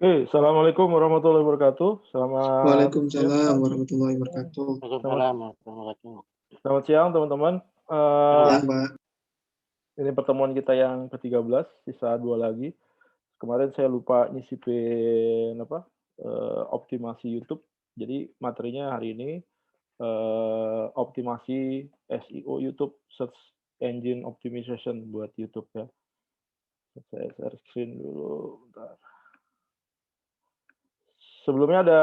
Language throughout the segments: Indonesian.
Assalamualaikum warahmatullahi wabarakatuh. Selamat Waalaikumsalam warahmatullahi wabarakatuh. selamat Waalaikumsalam warahmatullahi wabarakatuh. selamat siang teman-teman. Ya, Eh, Mbak. ini pertemuan kita yang ke-13, sisa 2 lagi. Kemarin saya lupa nyisipin optimasi YouTube. Jadi materinya hari ini optimasi SEO YouTube, Search Engine Optimization buat YouTube ya. Saya share screen dulu, bentar. Sebelumnya ada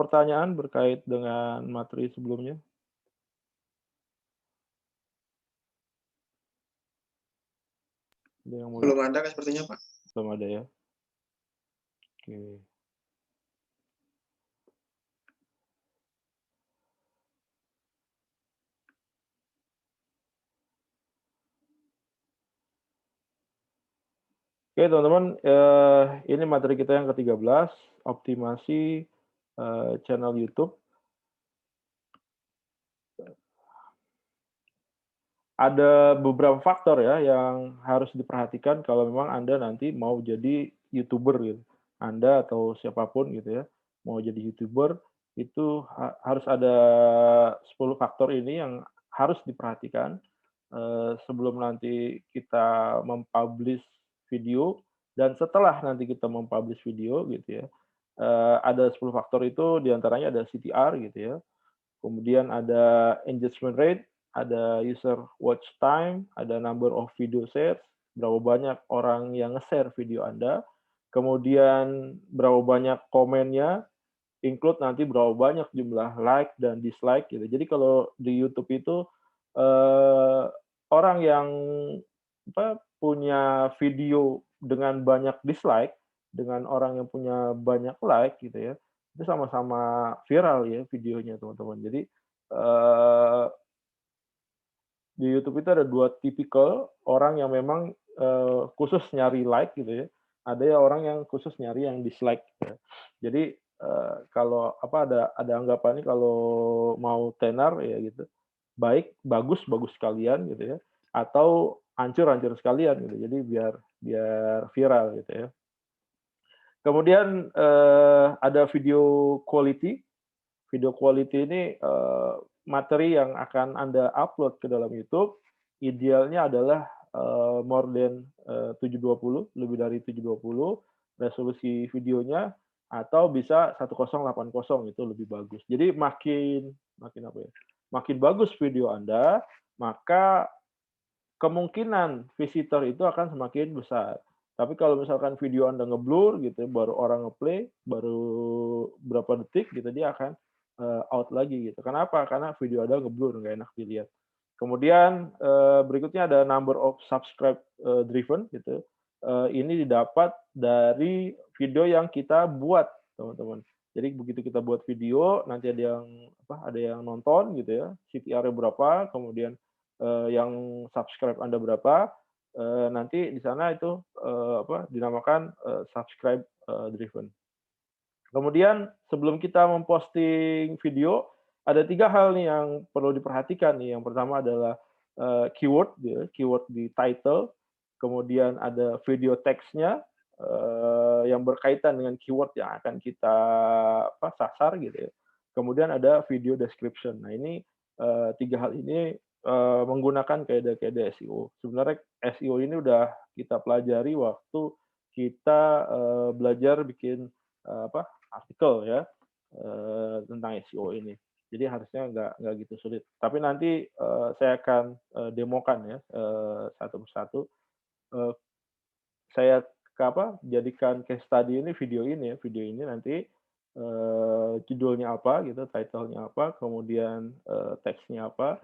pertanyaan berkait dengan materi sebelumnya? Ada yang mau Belum ada kan sepertinya, Pak? belum ada ya? Oke. Oke teman-teman, ini materi kita yang ke-13, optimasi channel YouTube. Ada beberapa faktor ya yang harus diperhatikan kalau memang Anda nanti mau jadi YouTuber gitu. Anda atau siapapun gitu ya, mau jadi YouTuber itu harus ada 10 faktor ini yang harus diperhatikan sebelum nanti kita mempublish video dan setelah nanti kita mempublish video gitu ya. Ada 10 faktor itu diantaranya ada CTR gitu ya, kemudian ada engagement rate, ada user watch time, ada number of video shares, berapa banyak orang yang nge-share video Anda, kemudian berapa banyak komennya, include nanti berapa banyak jumlah like dan dislike gitu. Jadi kalau di YouTube itu orang yang punya video dengan banyak dislike dengan orang yang punya banyak like gitu ya, itu sama-sama viral ya videonya teman-teman. Jadi di YouTube itu ada 2 tipikal orang yang memang khusus nyari like gitu ya. Ada ya orang yang khusus nyari yang dislike ya. Jadi kalau ada anggapan nih kalau mau tenar ya gitu. Baik, bagus sekalian gitu ya. Atau hancur sekalian gitu. Jadi biar viral gitu ya. Kemudian ada video quality. Video quality ini materi yang akan Anda upload ke dalam YouTube, idealnya adalah more than 720, lebih dari 720 resolusi videonya, atau bisa 1080 itu lebih bagus. Jadi makin makin bagus video Anda, maka kemungkinan visitor itu akan semakin besar. Tapi kalau misalkan video Anda ngeblur gitu, baru orang ngeplay, baru berapa detik gitu, dia akan out lagi gitu. Kenapa? Karena video Anda ngeblur, nggak enak dilihat. Kemudian berikutnya ada number of subscribe driven gitu. Ini didapat dari video yang kita buat, teman-teman. Jadi begitu kita buat video, nanti ada yang nonton gitu ya, CTR-nya berapa, kemudian yang subscribe Anda berapa, nanti di sana itu dinamakan subscribe driven. Kemudian sebelum kita memposting video, ada 3 hal nih yang perlu diperhatikan nih. Yang pertama adalah keyword, keyword di title, kemudian ada video text-nya yang berkaitan dengan keyword yang akan kita sasar gitu ya. Kemudian ada video description. Nah ini 3 hal ini menggunakan kaidah-kaidah SEO. Sebenarnya SEO ini udah kita pelajari waktu kita belajar bikin artikel ya tentang SEO ini. Jadi harusnya nggak gitu sulit. Tapi nanti saya akan demokan ya satu persatu. Saya jadikan case study ini video ini ya. Video ini nanti judulnya apa gitu, title-nya apa, kemudian teksnya apa,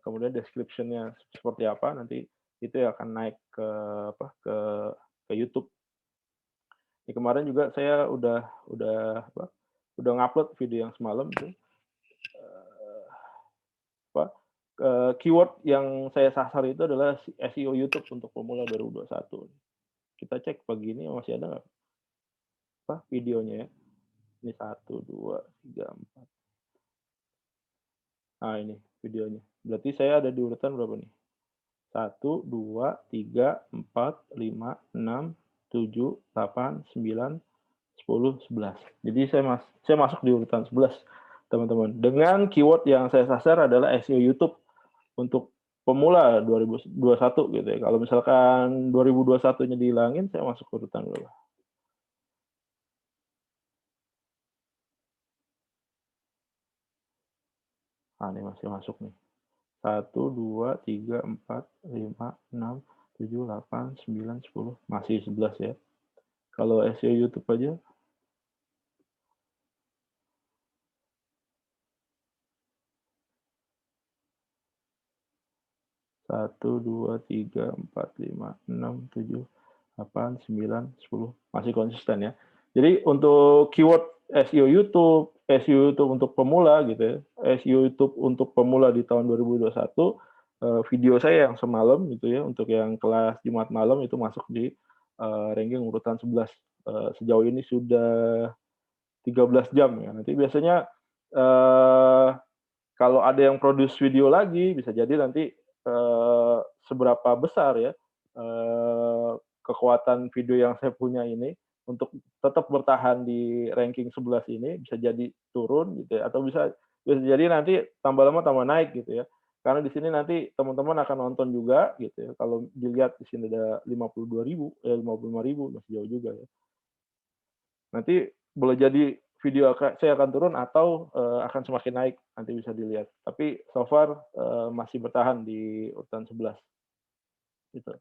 kemudian description-nya seperti apa, nanti itu yang akan naik ke YouTube. Ini kemarin juga saya udah ngupload video yang semalam tuh. Keyword yang saya sasar itu adalah SEO YouTube untuk pemula 2021. Kita cek pagi ini masih ada nggak videonya ya. Ini 1, 2, 3, 4. Nah ini videonya. Berarti saya ada di urutan berapa nih? 1, 2, 3, 4, 5, 6, 7, 8, 9, 10, 10, 11. Jadi saya masuk di urutan 11, teman-teman. Dengan keyword yang saya sasar adalah SEO YouTube untuk pemula 2021 gitu ya. Kalau misalkan 2021-nya dihilangin, saya masuk urutan berapa? Ini masih masuk nih. 1, 2, 3, 4, 5, 6, 7, 8, 9, 10. Masih 11 ya. Kalau SEO YouTube aja, 1, 2, 3, 4, 5, 6, 7, 8, 9, 10. Masih konsisten ya. Jadi untuk keyword SEO YouTube, SEO YouTube untuk pemula gitu ya, SEO YouTube untuk pemula di tahun 2021, video saya yang semalam gitu ya, untuk yang kelas Jumat malam itu masuk di ranking urutan 11. Sejauh ini sudah 13 jam ya. Nanti biasanya kalau ada yang produce video lagi, bisa jadi nanti seberapa besar ya kekuatan video yang saya punya ini untuk tetap bertahan di ranking 11 ini, bisa jadi turun gitu ya, atau bisa bisa jadi nanti tambah lama tambah naik gitu ya. Karena di sini nanti teman-teman akan nonton juga gitu ya. Kalau dilihat di sini ada 52.000, 55.000, masih jauh juga ya. Nanti boleh jadi video saya akan turun atau akan semakin naik, nanti bisa dilihat. Tapi so far masih bertahan di urutan 11 gitu.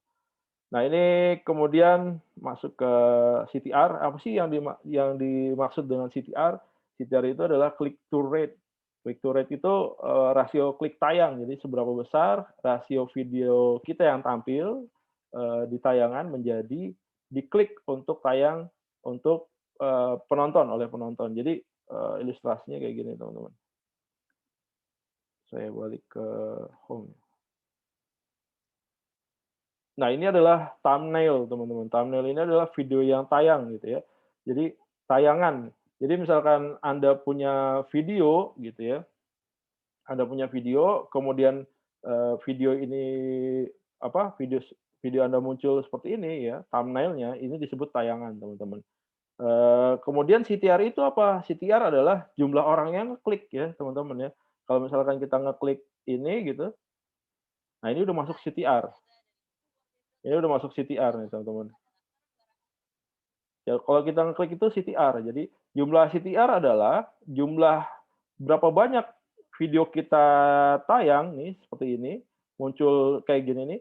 Nah, ini kemudian masuk ke CTR. Apa sih yang dimaksud dengan CTR? CTR itu adalah click to rate. Click to rate itu rasio klik tayang. Jadi seberapa besar rasio video kita yang tampil di tayangan menjadi diklik untuk tayang untuk penonton, oleh penonton. Jadi ilustrasinya kayak gini, teman-teman. Saya balik ke home. Nah, ini adalah thumbnail, teman-teman. Thumbnail ini adalah video yang tayang gitu ya. Jadi tayangan. Jadi misalkan Anda punya video gitu ya. Anda punya video, kemudian video ini video video Anda muncul seperti ini ya, thumbnail-nya ini disebut tayangan, teman-teman. Kemudian CTR itu apa? CTR adalah jumlah orang yang klik ya, teman-teman ya. Kalau misalkan kita ngeklik ini gitu, nah ini udah masuk CTR. Ini udah masuk CTR nih, teman-teman. Ya, kalau kita ngeklik itu CTR. Jadi jumlah CTR adalah jumlah berapa banyak video kita tayang nih seperti ini, muncul kayak gini nih,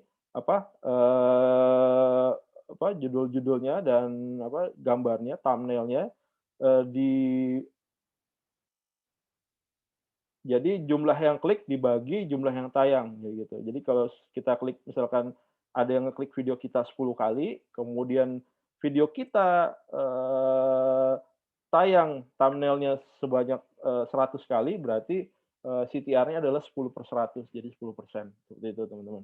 judul-judulnya dan gambarnya, thumbnail-nya di jadi jumlah yang klik dibagi jumlah yang tayang gitu. Jadi kalau kita klik misalkan ada yang ngeklik video kita 10 kali, kemudian video kita tayang thumbnail-nya sebanyak 100 kali, berarti CTR-nya adalah 10/100, jadi 10%. Seperti itu, teman-teman.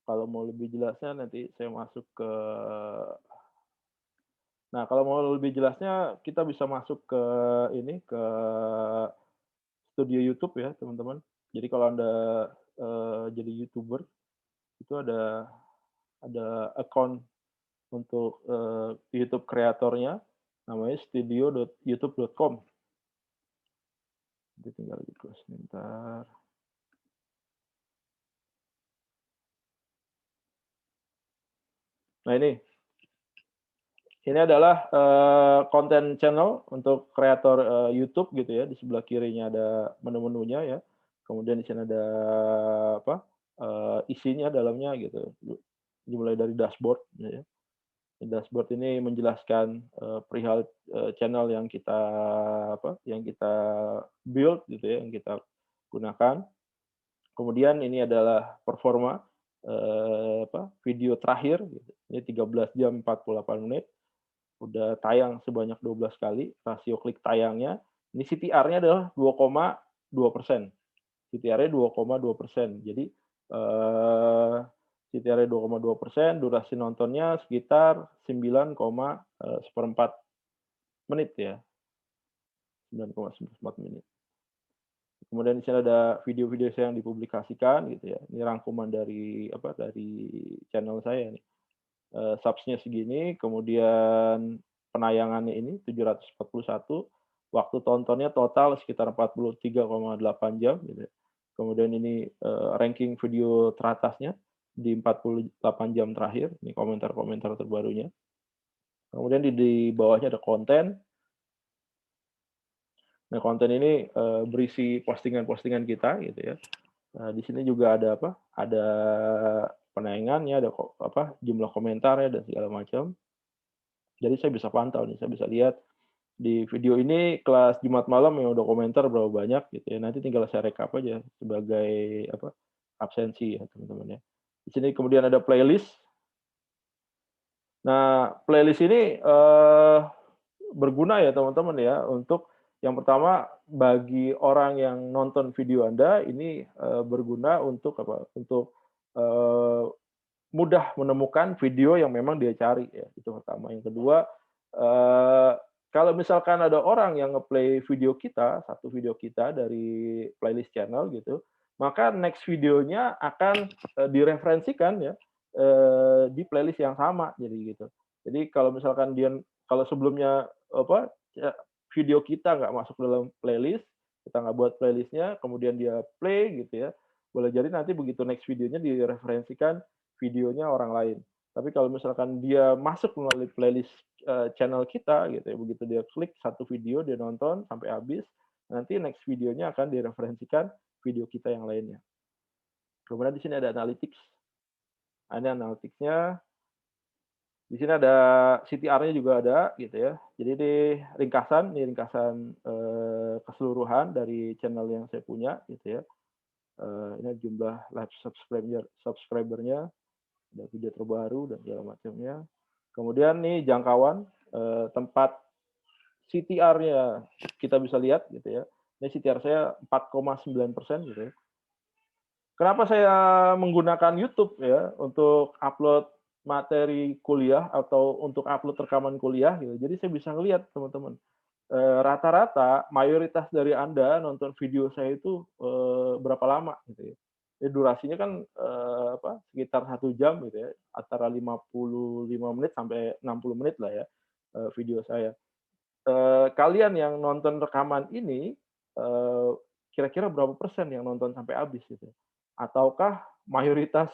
Kalau mau lebih jelasnya nanti saya masuk ke Nah, kalau mau lebih jelasnya kita bisa masuk ke ini, ke studio YouTube ya, teman-teman. Jadi kalau Anda jadi YouTuber, itu ada account untuk YouTube kreatornya, namanya studio.youtube.com. Jadi tinggal gitu sebentar. Nah, ini adalah konten channel untuk kreator YouTube gitu ya. Di sebelah kirinya ada menu-menunya ya. Kemudian di sini ada isinya dalamnya gitu. Dimulai dari dashboard ya. Dashboard ini menjelaskan perihal channel yang kita build gitu ya, yang kita gunakan. Kemudian ini adalah performa video terakhir gitu. Ini 13 jam 48 menit. Udah tayang sebanyak 12 kali, rasio klik tayangnya. Ini CTR-nya adalah 2,2%. CTR-nya 2,2%. Jadi CTR-nya 2,2%, durasi nontonnya sekitar 9,4 menit ya. 9,4 menit. Kemudian di sini ada video-video saya yang dipublikasikan gitu ya. Ini rangkuman dari dari channel saya nih. Subs-nya segini, kemudian penayangannya ini 741, waktu tontonnya total sekitar 43,8 jam gitu ya. Kemudian ini ranking video teratasnya di 48 jam terakhir, ini komentar-komentar terbarunya. Kemudian di bawahnya ada konten. Nah, konten ini berisi postingan-postingan kita gitu ya. Nah, di sini juga ada apa? Ada penayangannya, ada jumlah komentarnya dan segala macam. Jadi saya bisa pantau nih, saya bisa lihat di video ini kelas Jumat malam yang udah komentar berapa banyak gitu ya. Nanti tinggal saya rekap aja sebagai apa? Absensi ya, teman-teman ya. Di sini kemudian ada playlist. Nah, playlist ini berguna ya teman-teman ya untuk yang pertama bagi orang yang nonton video Anda ini berguna untuk apa? Untuk mudah menemukan video yang memang dia cari ya, itu pertama. Yang kedua, kalau misalkan ada orang yang nge-play video kita, satu video kita dari playlist channel gitu, maka next videonya akan direferensikan ya di playlist yang sama jadi gitu. Jadi kalau misalkan kalau sebelumnya apa video kita nggak masuk dalam playlist, kita nggak buat playlistnya, kemudian dia play gitu ya, boleh jadi nanti begitu next videonya direferensikan videonya orang lain. Tapi kalau misalkan dia masuk melalui playlist channel kita gitu ya, begitu dia klik satu video, dia nonton sampai habis, nanti next videonya akan direferensikan video kita yang lainnya. Kemudian di sini ada analytics. Ada analytics-nya. Di sini ada CTR-nya juga ada gitu ya. Jadi ini ringkasan keseluruhan dari channel yang saya punya gitu ya. Ini jumlah live subscriber-nya, ada video terbaru dan segala macamnya. Kemudian nih jangkauan tempat CTR-nya kita bisa lihat gitu ya. Ini CTR saya 4,9% gitu ya. Kenapa saya menggunakan YouTube ya untuk upload materi kuliah atau untuk upload rekaman kuliah gitu. Jadi saya bisa ngelihat teman-teman. Rata-rata mayoritas dari Anda nonton video saya itu berapa lama gitu ya. Jadi durasinya kan sekitar 1 jam gitu ya, antara 55 menit sampai 60 menit lah ya video saya. Kalian yang nonton rekaman ini kira-kira berapa persen yang nonton sampai habis gitu? Ataukah mayoritas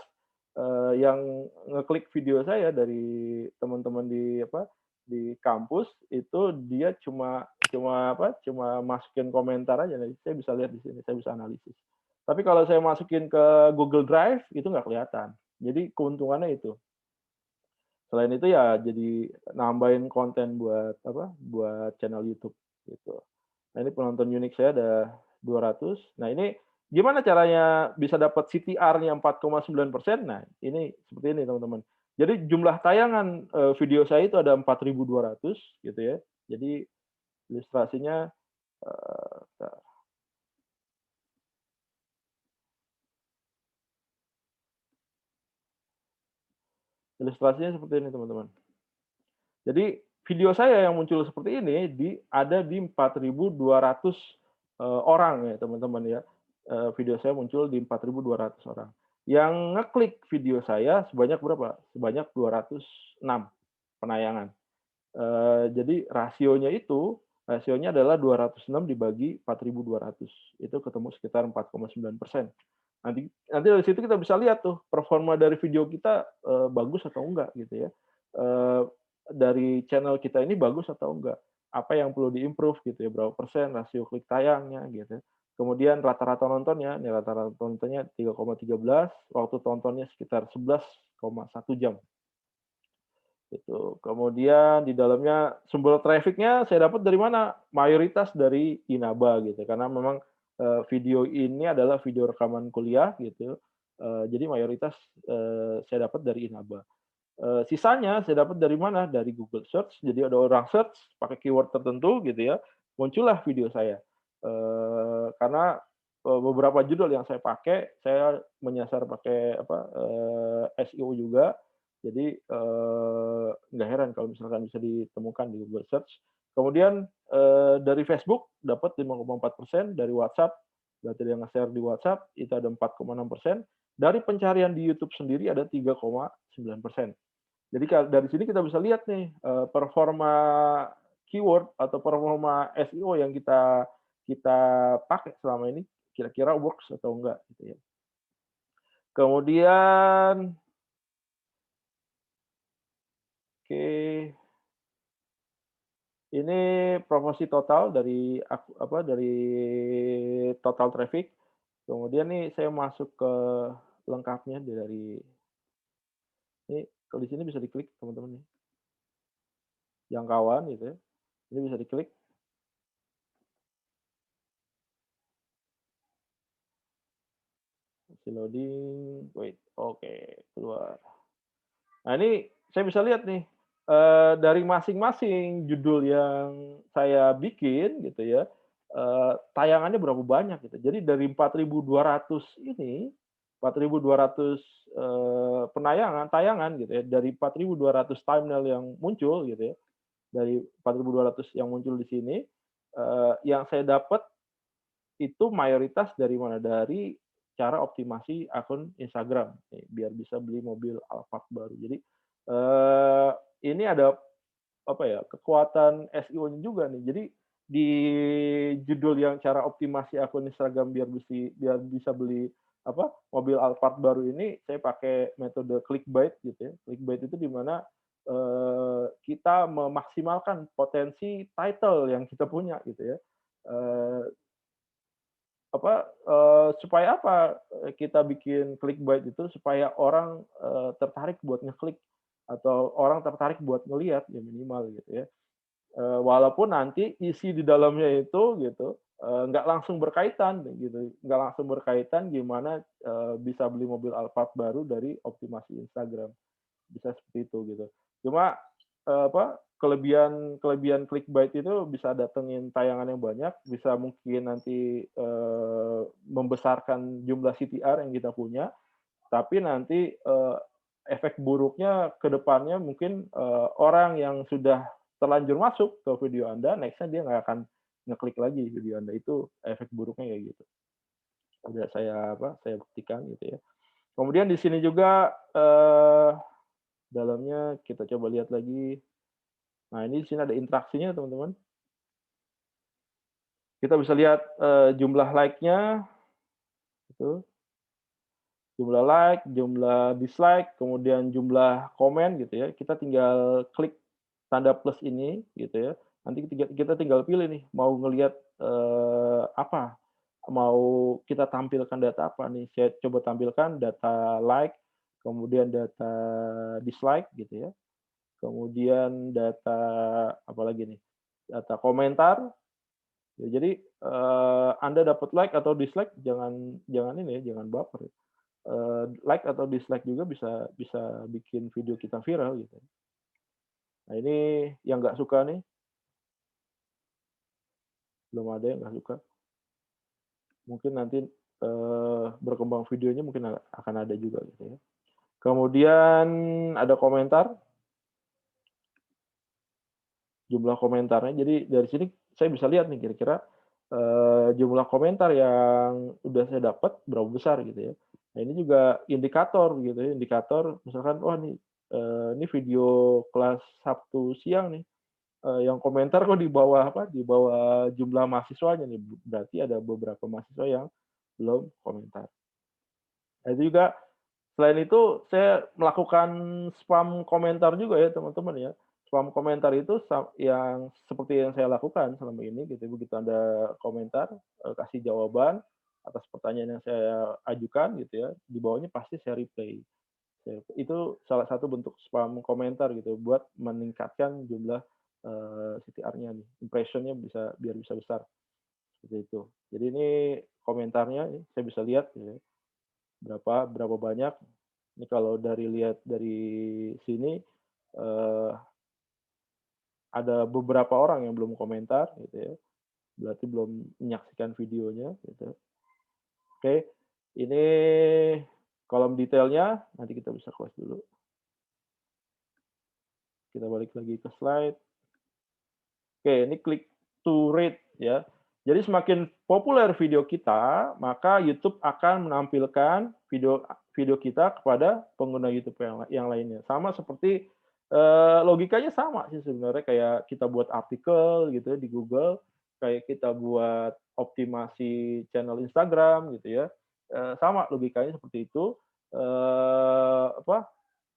yang ngeklik video saya dari teman-teman di kampus itu dia cuma masukin komentar aja, saya bisa lihat di sini, saya bisa analisis. Tapi kalau saya masukin ke Google Drive itu nggak kelihatan. Jadi keuntungannya itu. Selain itu ya jadi nambahin konten buat channel YouTube gitu. Nah, ini penonton unik saya ada 200. Nah, ini gimana caranya bisa dapat CTR-nya 4,9%? Nah, ini seperti ini teman-teman. Jadi jumlah tayangan video saya itu ada 4.200 gitu ya. Jadi ilustrasinya ilustrasinya seperti ini teman-teman. Jadi video saya yang muncul seperti ini ada di 4.200 orang ya teman-teman ya. Video saya muncul di 4.200 orang. Yang ngeklik video saya sebanyak berapa? Sebanyak 206 penayangan. Jadi rasionya adalah 206 dibagi 4.200. Itu ketemu sekitar 4,9%. Nanti dari situ kita bisa lihat tuh performa dari video kita bagus atau enggak gitu ya. Dari channel kita ini bagus atau enggak. Apa yang perlu diimprove gitu ya, berapa persen rasio klik tayangnya gitu. Kemudian rata-rata nontonnya, nih rata-rata nontonnya 3,13, waktu tontonnya sekitar 11,1 jam. Gitu. Kemudian di dalamnya sumber traffic-nya saya dapat dari mana? Mayoritas dari Inaba gitu. Karena memang video ini adalah video rekaman kuliah gitu. Jadi mayoritas saya dapat dari Inaba. Sisanya saya dapat dari mana? Dari Google Search. Jadi ada orang search pakai keyword tertentu gitu ya, muncullah video saya. Karena beberapa judul yang saya pakai, saya menyasar pakai SEO juga. Jadi nggak heran kalau misalkan bisa ditemukan di Google Search. Kemudian dari Facebook dapat 5,4%, dari WhatsApp, berarti yang nge-share di WhatsApp itu ada 4,6%. Dari pencarian di YouTube sendiri ada 3,9%. Jadi dari sini kita bisa lihat nih performa keyword atau performa SEO yang kita kita pakai selama ini kira-kira works atau enggak gitu ya. Kemudian oke, ini promosi total dari dari total traffic. Kemudian nih saya masuk ke lengkapnya dari ini kalau di sini bisa diklik teman-teman nih. Jangkauan gitu ya. Ini bisa diklik. Masih loading, wait, oke, keluar. Nah ini saya bisa lihat nih, dari masing-masing judul yang saya bikin gitu ya, tayangannya berapa banyak gitu. Jadi dari 4.200 ini, 4.200 tayangan gitu ya, dari 4.200 thumbnail yang muncul gitu ya, dari 4.200 yang muncul di sini, yang saya dapat itu mayoritas dari mana? Dari cara optimasi akun Instagram, nih, biar bisa beli mobil Alphard baru. Jadi, ini ada apa ya, kekuatan SEO-nya juga nih. Jadi di judul yang cara optimasi akun Instagram biar bisa beli mobil Alphard baru ini, saya pakai metode clickbait gitu ya. Clickbait itu di mana kita memaksimalkan potensi title yang kita punya gitu ya. Eee, supaya apa, kita bikin clickbait itu supaya orang, tertarik buat ngeklik atau orang tertarik buat ngelihat ya minimal gitu ya. Walaupun nanti isi di dalamnya itu gitu, nggak langsung berkaitan gitu, nggak langsung berkaitan gimana, bisa beli mobil Alphard baru dari optimasi Instagram, bisa seperti itu gitu. Cuma, kelebihan kelebihan clickbait itu bisa datengin tayangan yang banyak, bisa mungkin nanti, membesarkan jumlah CTR yang kita punya, tapi nanti, efek buruknya ke depannya mungkin, orang yang sudah terlanjur masuk ke video Anda, next-nya dia nggak akan ngeklik lagi video Anda, itu efek buruknya kayak gitu. Udah saya buktikan gitu ya. Kemudian di sini juga, dalamnya kita coba lihat lagi. Nah, ini di sini ada interaksinya teman-teman. Kita bisa lihat, jumlah like-nya, gitu. Jumlah like, jumlah dislike, kemudian jumlah komen gitu ya. Kita tinggal klik tanda plus ini gitu ya. Nanti kita tinggal pilih nih mau ngelihat, apa, mau kita tampilkan data apa nih. Saya coba tampilkan data like, kemudian data dislike gitu ya. Kemudian data apa lagi nih, data komentar. Ya, jadi, Anda dapat like atau dislike jangan jangan ini ya, jangan baper ya. Like atau dislike juga bisa bisa bikin video kita viral gitu. Nah ini yang nggak suka nih, belum ada yang nggak suka. Mungkin nanti, berkembang videonya mungkin akan ada juga gitu ya. Kemudian ada komentar, jumlah komentarnya. Jadi dari sini saya bisa lihat nih kira-kira, jumlah komentar yang udah saya dapat berapa besar gitu ya. Nah ini juga indikator gitu ya, indikator misalkan, wah nih, ini video kelas Sabtu siang nih, yang komentar kok di bawah jumlah mahasiswanya nih, berarti ada beberapa mahasiswa yang belum komentar. Nah itu juga selain itu saya melakukan spam komentar juga ya teman-teman ya. Spam komentar itu yang seperti yang saya lakukan selama ini gitu, begitu Anda komentar, kasih jawaban atas pertanyaan yang saya ajukan gitu ya, di bawahnya pasti saya reply. Itu salah satu bentuk spam komentar gitu, buat meningkatkan jumlah, CTR-nya nih, impression-nya biar bisa besar, seperti itu. Jadi ini komentarnya nih, saya bisa lihat gitu ya, berapa banyak. Ini kalau lihat dari sini, eee, ada beberapa orang yang belum komentar gitu ya, berarti belum menyaksikan videonya gitu. Oke, ini kolom detailnya, nanti kita bisa close dulu. Kita balik lagi ke slide. Oke, ini click to rate ya. Jadi semakin populer video kita, maka YouTube akan menampilkan video video kita kepada pengguna YouTube yang lainnya. Sama seperti Logikanya sama sih sebenarnya kayak kita buat artikel gitu ya di Google, kayak kita buat optimasi channel Instagram gitu ya, sama logikanya seperti itu, apa,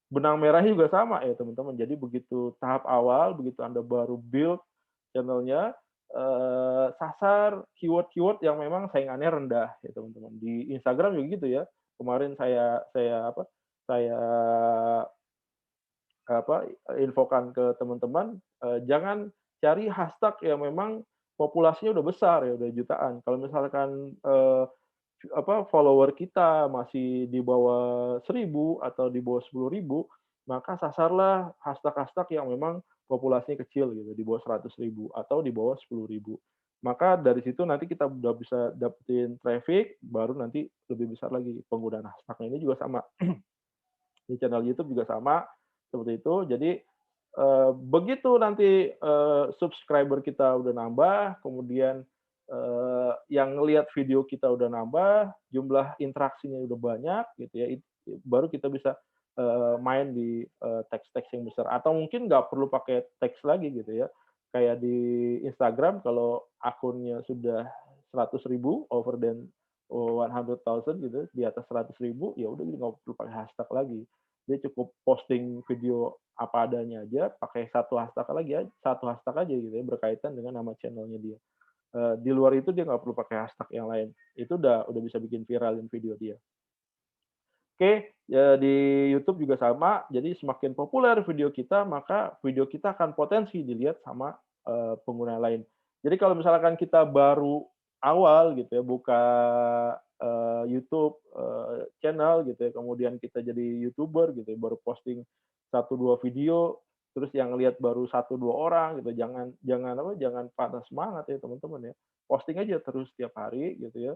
benang merahnya juga sama ya teman-teman. Jadi begitu tahap awal, begitu Anda baru build channel-nya, sasar keyword-keyword yang memang saingannya rendah ya teman-teman. Di Instagram juga gitu ya. Kemarin saya apa, infokan ke teman-teman, jangan cari hashtag yang memang populasinya udah besar ya, udah jutaan. Kalau misalkan, apa, follower kita masih di bawah 1.000 atau di bawah 10.000, maka sasarlah hashtag-hashtag yang memang populasinya kecil gitu, di bawah 100.000 atau di bawah 10.000. Maka dari situ nanti kita udah bisa dapetin traffic, baru nanti lebih besar lagi penggunaan hashtag. Ini juga sama, di channel YouTube juga sama, seperti itu. Jadi, begitu nanti, subscriber kita udah nambah, kemudian, yang ngelihat video kita udah nambah, jumlah interaksinya udah banyak gitu ya, baru kita bisa, main di, teks-teks yang besar atau mungkin nggak perlu pakai teks lagi gitu ya. Kayak di Instagram kalau akunnya sudah 100.000 over than 100,000 gitu, di atas 100.000, ya udah nggak perlu pakai hashtag lagi. Dia cukup posting video apa adanya aja, pakai satu hashtag aja gitu ya, berkaitan dengan nama channelnya dia. Di luar itu dia nggak perlu pakai hashtag yang lain. Itu udah bisa bikin viralin video dia. Oke, ya di YouTube juga sama. Jadi semakin populer video kita, maka video kita akan potensi dilihat sama, pengguna lain. Jadi kalau misalkan kita baru awal gitu ya, buka, YouTube, channel gitu ya, kemudian kita jadi YouTuber gitu ya, baru posting satu 2 video, terus yang lihat baru satu 2 orang gitu, jangan jangan apa, jangan patah semangat ya teman-teman ya. Posting aja terus tiap hari gitu ya.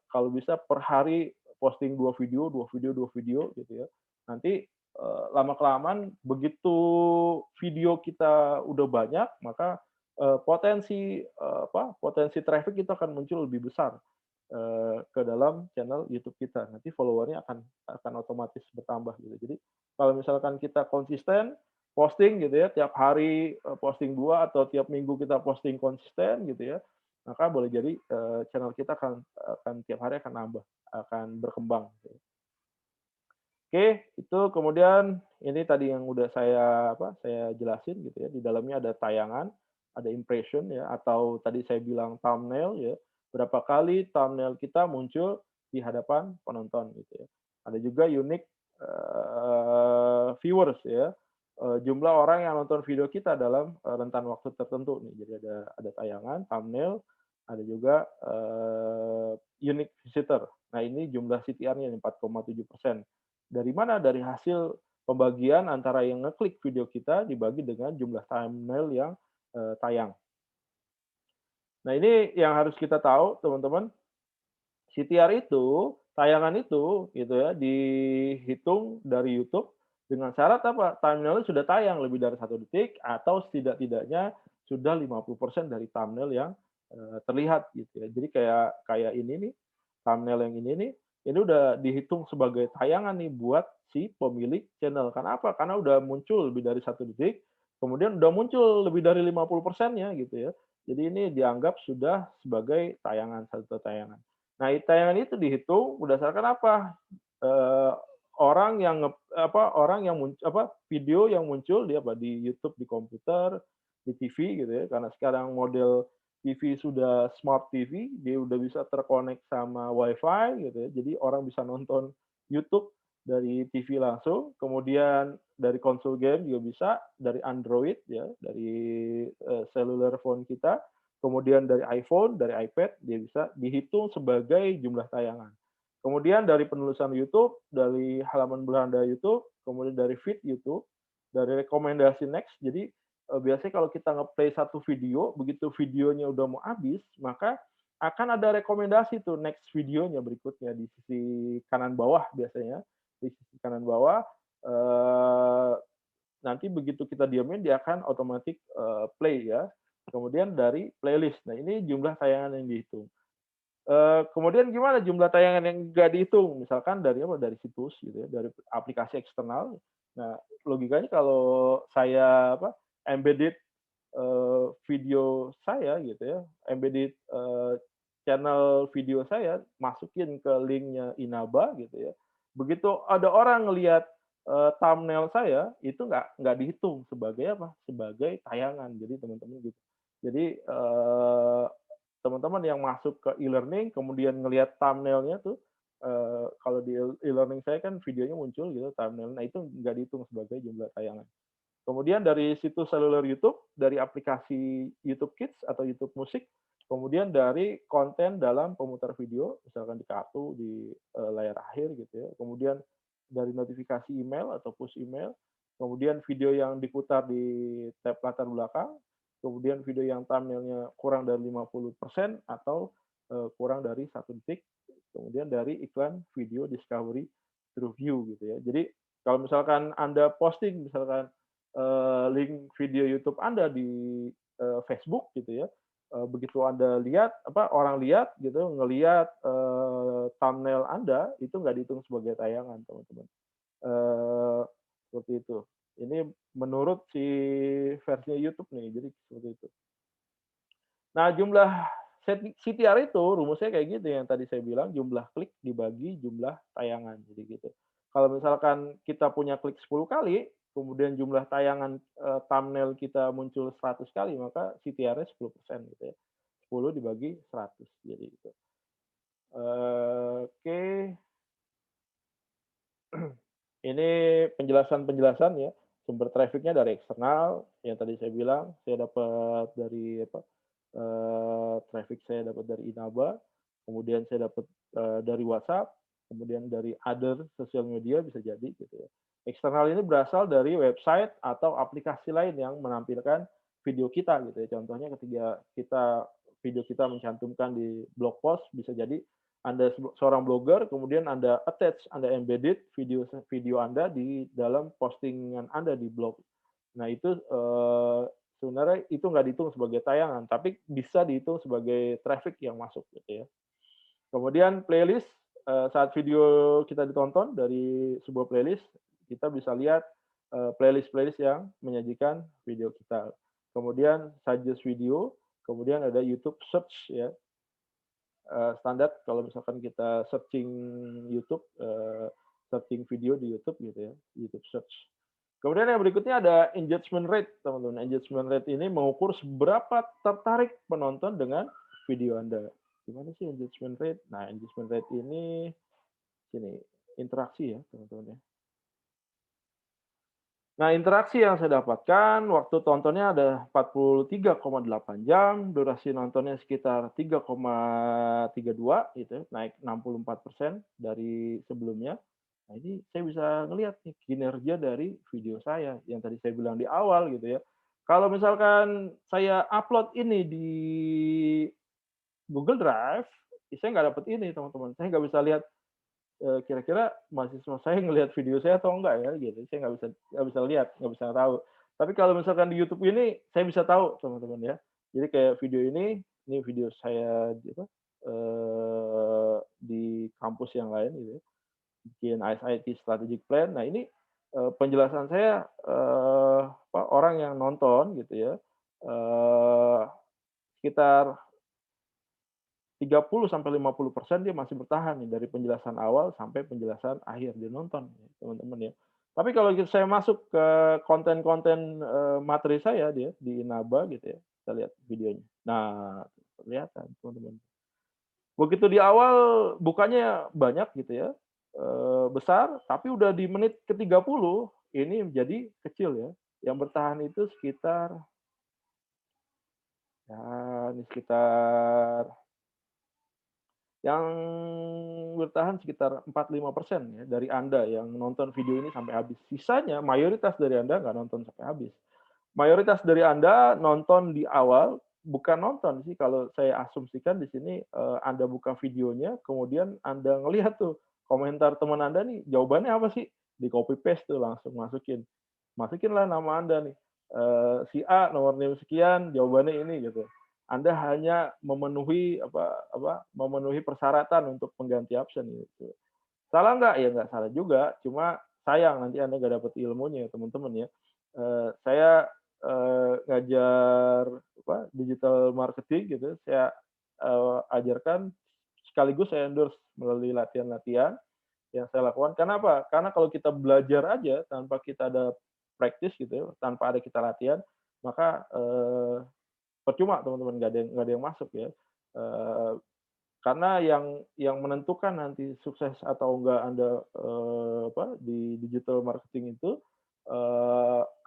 Kalau bisa per hari posting 2 video 2 video 2 video gitu ya. Nanti, lama-kelamaan begitu video kita udah banyak, maka, potensi traffic itu akan muncul lebih besar, ke dalam channel YouTube kita. Nanti follower-nya akan otomatis bertambah gitu. Jadi kalau misalkan kita konsisten posting gitu ya, tiap hari, posting 2 atau tiap minggu kita posting konsisten gitu ya, maka boleh jadi, channel kita akan tiap hari akan nambah, akan berkembang gitu. Oke, itu kemudian ini tadi yang udah saya jelasin gitu ya, di dalamnya ada tayangan, ada impression ya, atau tadi saya bilang thumbnail ya, berapa kali thumbnail kita muncul di hadapan penonton gitu ya. Ada juga unique, viewers ya, jumlah orang yang nonton video kita dalam, rentan waktu tertentu nih. Jadi ada tayangan, thumbnail, ada juga, unique visitor. Nah ini jumlah CTR-nya 4,7%. Dari mana? Dari hasil pembagian antara yang ngeklik video kita dibagi dengan jumlah thumbnail yang, tayang. Nah ini yang harus kita tahu teman-teman, CTR itu, tayangan itu gitu ya, dihitung dari YouTube dengan syarat apa? Thumbnail sudah tayang lebih dari 1 detik atau setidak-tidaknya sudah 50% dari thumbnail yang, terlihat gitu ya. Jadi kayak kayak ini nih, thumbnail yang ini udah dihitung sebagai tayangan nih buat si pemilik channel. Karena apa? Karena udah muncul lebih dari 1 detik, kemudian udah muncul lebih dari 50%-nya gitu ya. Jadi ini dianggap sudah sebagai tayangan, satu tayangan. Nah, tayangan itu dihitung berdasarkan apa? Eee, orang yang orang yang video yang muncul di YouTube, di komputer, di TV gitu ya, karena sekarang model TV sudah smart TV, dia udah bisa terkonek sama WiFi gitu ya, jadi orang bisa nonton YouTube dari TV langsung, kemudian dari konsol game juga bisa, dari Android ya, dari, cellular phone kita, kemudian dari iPhone, dari iPad, dia bisa dihitung sebagai jumlah tayangan. Kemudian dari penulisan YouTube, dari halaman beranda YouTube, kemudian dari feed YouTube, dari rekomendasi next. Jadi biasanya kalau kita nge-play satu video, begitu videonya udah mau habis, maka akan ada rekomendasi tuh next videonya berikutnya di sisi kanan bawah biasanya. Di sisi kanan bawah, nanti begitu kita diamin dia akan otomatis play ya. Kemudian dari playlist. Nah, ini jumlah tayangan yang dihitung. Kemudian gimana jumlah tayangan yang nggak dihitung? Misalkan dari apa? Dari situs gitu ya, dari aplikasi eksternal. Nah, logikanya kalau saya embedded video saya gitu ya, embedded channel video saya masukin ke linknya Inaba gitu ya. Begitu ada orang ngelihat thumbnail saya itu nggak dihitung sebagai sebagai tayangan. Jadi teman-teman gitu. Jadi teman-teman yang masuk ke e-learning kemudian ngelihat thumbnailnya tuh kalau di e-learning saya kan videonya muncul gitu thumbnail. Nah itu nggak dihitung sebagai jumlah tayangan. Kemudian dari situs seluler YouTube, dari aplikasi YouTube Kids atau YouTube Musik, kemudian dari konten dalam pemutar video, misalkan di kartu, di layar akhir gitu ya. Kemudian dari notifikasi email atau push email, kemudian video yang diputar di tab latar belakang, kemudian video yang thumbnailnya kurang dari 50% atau kurang dari 1 detik, kemudian dari iklan video discovery through view gitu ya. Jadi kalau misalkan Anda posting misalkan link video YouTube Anda di Facebook gitu ya. Begitu Anda lihat orang lihat gitu ngelihat thumbnail Anda itu nggak dihitung sebagai tayangan teman-teman. Seperti itu. Ini menurut si versinya YouTube nih, jadi seperti itu. Nah, jumlah CTR itu rumusnya kayak gitu yang tadi saya bilang, jumlah klik dibagi jumlah tayangan, jadi gitu. Kalau misalkan kita punya klik 10 kali, kemudian jumlah tayangan thumbnail kita muncul 100 kali, maka CTR-nya 10% gitu ya. 10 dibagi 100, jadi gitu. Oke. Ini penjelasan-penjelasan ya, sumber trafficnya dari eksternal, yang tadi saya bilang, saya dapat dari traffic saya dapat dari Inaba, kemudian saya dapat dari WhatsApp, kemudian dari other sosial media bisa jadi gitu ya. Eksternal ini berasal dari website atau aplikasi lain yang menampilkan video kita gitu ya. Contohnya ketika video kita mencantumkan di blog post bisa jadi Anda seorang blogger, kemudian Anda attach, Anda embedded video Anda di dalam postingan Anda di blog. Nah itu sebenarnya itu nggak dihitung sebagai tayangan, tapi bisa dihitung sebagai traffic yang masuk gitu ya. Kemudian playlist, saat video kita ditonton dari sebuah playlist, kita bisa lihat playlist-playlist yang menyajikan video kita. Kemudian suggest video, kemudian ada YouTube search ya. Standar kalau misalkan kita searching YouTube, searching video di YouTube gitu ya, YouTube search. Kemudian yang berikutnya ada engagement rate, teman-teman. Engagement rate ini mengukur seberapa tertarik penonton dengan video Anda. Gimana sih engagement rate? Nah, engagement rate ini sini interaksi ya, teman-teman ya. Nah, interaksi yang saya dapatkan, waktu tontonnya ada 43,8 jam, durasi nontonnya sekitar 3,32 gitu, naik 64% dari sebelumnya. Nah, ini saya bisa ngelihat nih kinerja dari video saya yang tadi saya bilang di awal gitu ya. Kalau misalkan saya upload ini di Google Drive, saya nggak dapat ini teman-teman. Saya nggak bisa lihat kira-kira mahasiswa saya ngelihat video saya atau enggak ya gitu. Saya nggak bisa lihat, nggak bisa tahu. Tapi kalau misalkan di YouTube ini saya bisa tahu teman-teman ya. Jadi kayak video ini video saya di kampus yang lain gitu ya. Bikin ISIT Strategic Plan. Nah ini penjelasan saya orang yang nonton gitu ya sekitar 30-50% dia masih bertahan nih dari penjelasan awal sampai penjelasan akhir dia nonton teman-teman ya. Tapi kalau saya masuk ke konten-konten materi saya dia di Inaba gitu ya, kita lihat videonya. Nah, kelihatan teman-teman. Begitu di awal bukanya banyak gitu ya, besar, tapi udah di menit ke-30 ini menjadi kecil ya. Yang bertahan itu sekitar ya ini sekitar yang bertahan sekitar 45% ya dari Anda yang nonton video ini sampai habis. Sisanya mayoritas dari Anda nggak nonton sampai habis. Mayoritas dari Anda nonton di awal, bukan nonton sih kalau saya asumsikan di sini Anda buka videonya, kemudian Anda ngelihat tuh komentar teman Anda nih, jawabannya apa sih? Di copy paste tuh langsung masukin. Masukinlah nama Anda nih. Si A nomor NIM sekian, jawabannya ini gitu. Anda hanya memenuhi persyaratan untuk pengganti absen gitu. Salah nggak? Ya nggak salah juga, cuma sayang nanti Anda nggak dapat ilmunya ya teman-teman ya. Saya ngajar digital marketing gitu, saya ajarkan sekaligus saya endorse melalui latihan-latihan yang saya lakukan. Kenapa? Karena kalau kita belajar aja tanpa kita ada praktis gitu ya, tanpa ada kita latihan, maka percuma teman-teman, nggak ada yang masuk ya. Eh, karena yang menentukan nanti sukses atau enggak Anda di digital marketing itu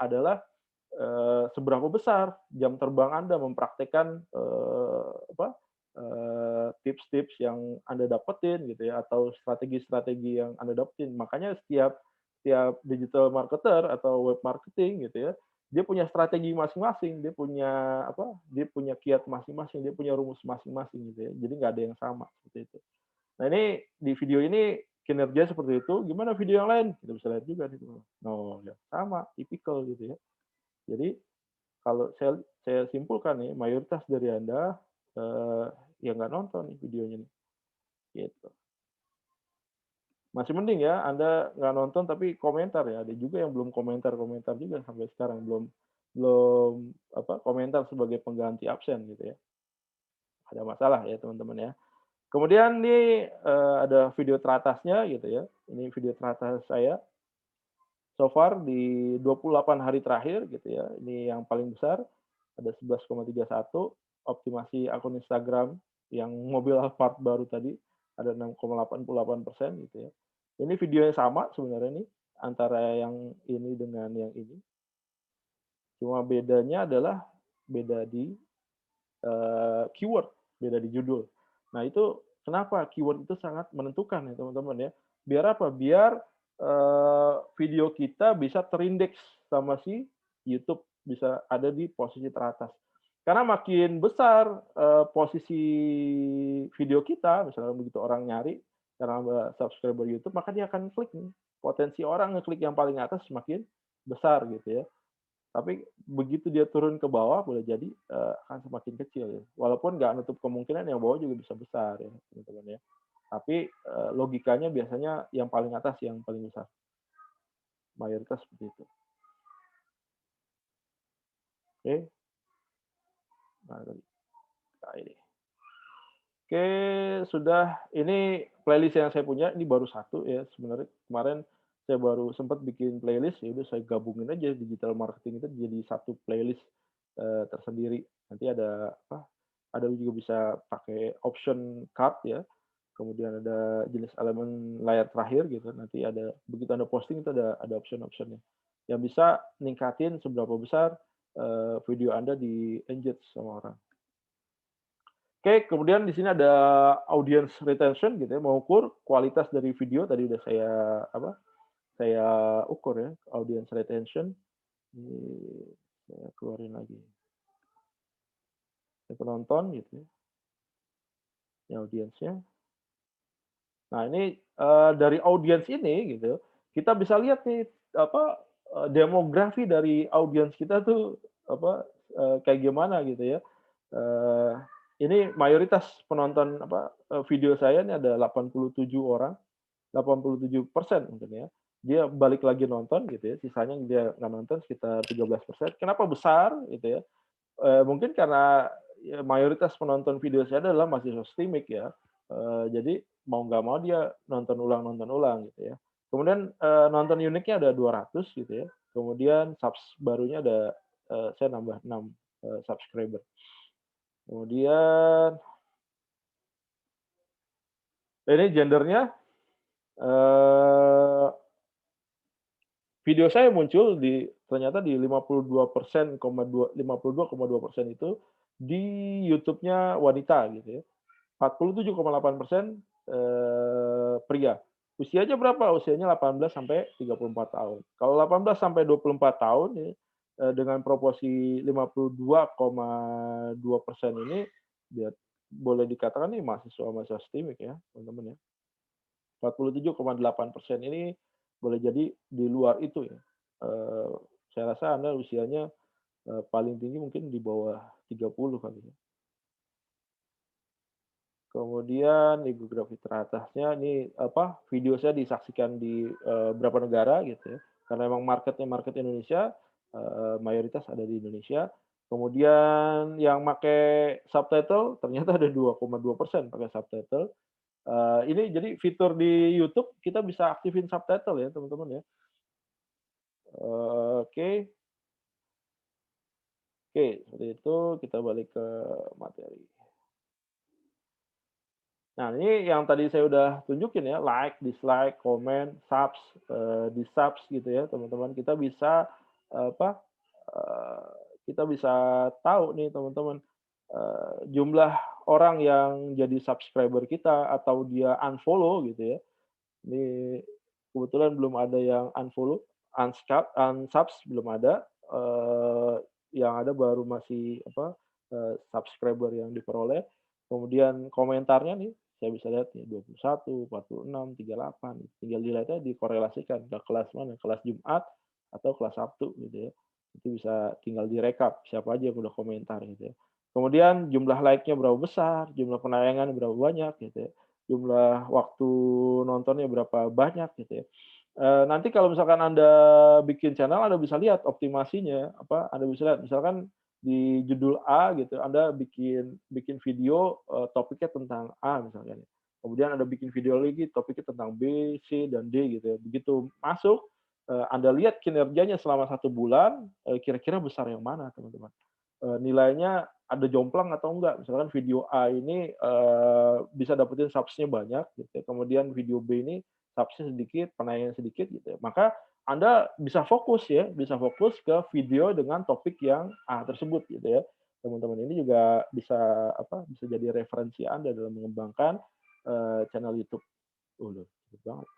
adalah seberapa besar jam terbang Anda mempraktekkan tips-tips yang Anda dapetin gitu ya, atau strategi-strategi yang Anda dapetin. Makanya setiap setiap digital marketer atau web marketing gitu ya, dia punya strategi masing-masing, dia punya kiat masing-masing, dia punya rumus masing-masing gitu ya. Jadi nggak ada yang sama seperti itu. Nah ini di video ini kinerja seperti itu, gimana video yang lain? Kita bisa lihat juga nih. Oh ya sama, tipikal gitu ya. Jadi kalau saya simpulkan nih, mayoritas dari Anda ya nggak nonton nih videonya nih, gitu. Masih mending ya Anda nggak nonton tapi komentar ya, ada juga yang belum komentar-komentar juga sampai sekarang, belum belum komentar sebagai pengganti absen gitu ya. Ada masalah ya teman-teman ya. Kemudian nih ada video teratasnya gitu ya. Ini video teratas saya. So far di 28 hari terakhir gitu ya. Ini yang paling besar ada 11,31, optimasi akun Instagram yang mobil Alphard baru tadi ada 6,88% gitu ya. Ini video yang sama sebenarnya nih antara yang ini dengan yang ini. Cuma bedanya adalah beda di keyword, beda di judul. Nah, itu kenapa keyword itu sangat menentukan ya teman-teman ya. Biar apa? Biar video kita bisa terindeks sama si YouTube, bisa ada di posisi teratas. Karena makin besar posisi video kita, misalnya begitu orang nyari karena subscriber YouTube, maka dia akan klik nih. Potensi orang ngeklik yang paling atas semakin besar gitu ya. Tapi begitu dia turun ke bawah boleh jadi akan semakin kecil ya. Walaupun nggak nutup kemungkinan yang bawah juga bisa besar ya teman-teman ya. Tapi logikanya biasanya yang paling atas yang paling besar. Mayoritas seperti itu. Oke. Nah, ini. Oke, sudah. Ini playlist yang saya punya, ini baru satu ya. Sebenarnya kemarin saya baru sempat bikin playlist, ya udah saya gabungin aja digital marketing itu jadi satu playlist tersendiri. Nanti ada ada juga bisa pakai option card ya. Kemudian ada jenis elemen layar terakhir gitu. Nanti ada begitu Anda posting itu ada option-optionnya. Yang bisa ningkatin seberapa besar video Anda di engage sama orang. Oke, kemudian di sini ada audience retention gitu ya, mengukur kualitas dari video tadi udah saya ukur ya, audience retention. Ini saya keluarin lagi. Ini penonton gitu ya. Ini audiensnya. Nah, ini dari audience ini gitu, kita bisa lihat nih demografi dari audiens kita tuh kayak gimana gitu ya. Ini mayoritas penonton video saya ini ada 87 orang, 87% mungkin ya. Dia balik lagi nonton gitu ya, sisanya dia nggak nonton sekitar 13%. Kenapa besar gitu ya? Mungkin karena ya, mayoritas penonton video saya adalah mahasiswa STIMIK ya. Jadi mau nggak mau dia nonton ulang gitu ya. Kemudian nonton uniknya ada 200 gitu ya. Kemudian subs barunya ada saya nambah 6 subscriber. Kemudian ini gendernya video saya muncul ternyata di 52,2% itu di YouTube-nya wanita gitu ya. 47,8% pria. Usianya berapa? Usianya 18 sampai 34 tahun. Kalau 18 sampai 24 tahun ya, dengan proporsi 52,2% ini boleh dikatakan nih mahasiswa STIMIK ya, teman-teman ya. 47,8% ini boleh jadi di luar itu ya. Saya rasa Anda usianya paling tinggi mungkin di bawah 30 kali ya. Kemudian geografi teratasnya ini apa, video saya disaksikan di berapa negara gitu ya. Karena memang marketnya market Indonesia, mayoritas ada di Indonesia. Kemudian yang pakai subtitle ternyata ada 2,2% pakai subtitle. Ini jadi fitur di YouTube kita bisa aktifin subtitle ya teman-teman ya. Oke, oke seperti itu kita balik ke materi. Nah, ini yang tadi saya udah tunjukin ya, like, dislike, comment, subs, di-subs gitu ya, teman-teman. Kita bisa apa, eee, kita bisa tahu nih teman-teman, jumlah orang yang jadi subscriber kita atau dia unfollow gitu ya. Ini kebetulan belum ada yang unfollow, unsubs belum ada, yang ada baru masih apa, subscriber yang diperoleh. Kemudian komentarnya nih, saya bisa lihat nih 21, 46, 38, tinggal dilihatnya dikorelasikan ke kelas mana, kelas Jumat atau kelas Sabtu gitu ya. Itu bisa tinggal direkap siapa aja yang udah komentar gitu ya. Kemudian jumlah like-nya berapa besar, jumlah penayangan berapa banyak gitu ya, jumlah waktu nontonnya berapa banyak gitu ya. Nanti kalau misalkan Anda bikin channel, Anda bisa lihat optimasinya, apa, Anda bisa lihat misalkan di judul A gitu, Anda bikin bikin video, topiknya tentang A misalkan ya. Kemudian Anda bikin video lagi topiknya tentang B, C, dan D gitu ya. Begitu masuk, Anda lihat kinerjanya selama 1 bulan, kira-kira besar yang mana teman-teman. Nilainya ada jomplang atau enggak. Misalkan video A ini, bisa dapetin subs-nya banyak gitu ya, kemudian video B ini subs-nya sedikit, penayangan sedikit gitu ya. Maka Anda bisa fokus ya, bisa fokus ke video dengan topik yang A tersebut gitu ya. Teman-teman ini juga bisa apa, bisa jadi referensi Anda dalam mengembangkan, channel YouTube. Waduh, cepet banget.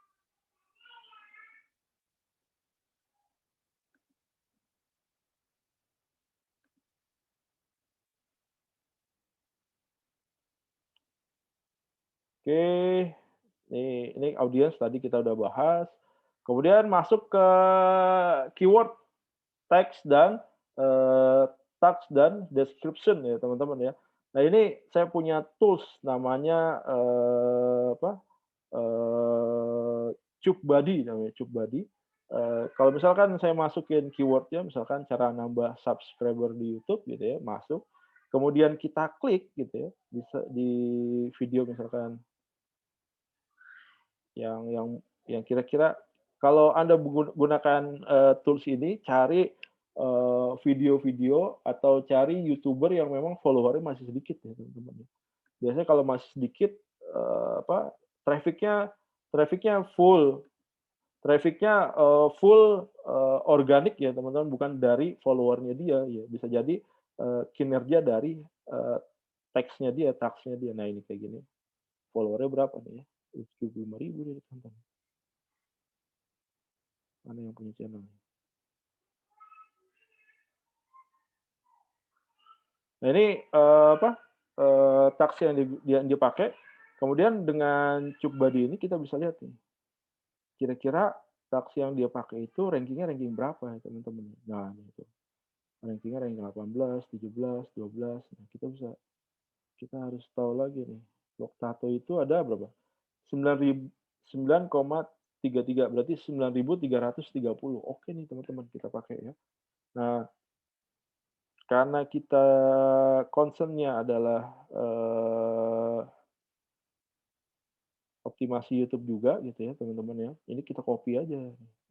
Oke, ini audiens tadi kita udah bahas. Kemudian masuk ke keyword, teks dan tags dan description ya teman-teman ya. Nah ini saya punya tools namanya apa, TubeBuddy namanya, TubeBuddy. Kalau misalkan saya masukin keyword-nya, misalkan cara nambah subscriber di YouTube gitu ya, masuk. Kemudian kita klik gitu ya, di video misalkan yang kira-kira kalau Anda gunakan, tools ini cari, video-video atau cari YouTuber yang memang follower-nya masih sedikit ya teman-teman ya. Biasanya kalau masih sedikit, apa, traffic-nya traffic-nya full traffic-nya, full, organik ya teman-teman, bukan dari follower-nya dia ya. Bisa jadi, kinerja dari, teksnya dia, tags-nya dia. Nah ini kayak gini, follower-nya berapa nih ya? 75.000 nih teman-teman. Mana yang punya channel? Nah ini, apa, tags yang dipakai, kemudian dengan TubeBuddy ini kita bisa lihat nih, kira-kira tags yang dia pakai itu ranking-nya ranking berapa ya teman-teman. Nah itu, ranking-nya ranking 18, 17, 12. Nah kita harus tahu lagi nih, Loktato itu ada berapa? 9,33, berarti 9.330. Oke nih teman-teman kita pakai ya. Nah, karena kita concern-nya adalah, optimasi YouTube juga gitu ya teman-teman ya. Ini kita copy aja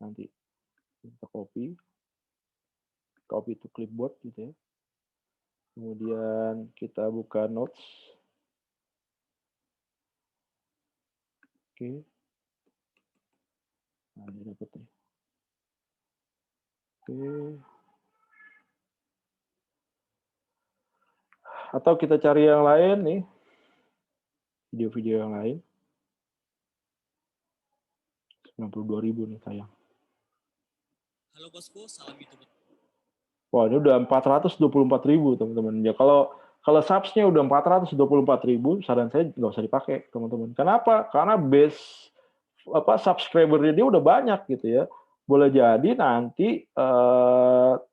nanti. Kita copy to clipboard gitu ya. Kemudian kita buka notes. Oke. Nah, ini dapat nih. Oke. Atau kita cari yang lain nih. Video-video yang lain. 92.000 nih sayang. Halo bosku, salam YouTube. Wah, ini udah 424.000 teman-teman. Ya kalau subs-nya udah 424.000, saran saya nggak usah dipakai teman-teman. Kenapa? Karena base apa subscriber-nya dia udah banyak gitu ya. Boleh jadi nanti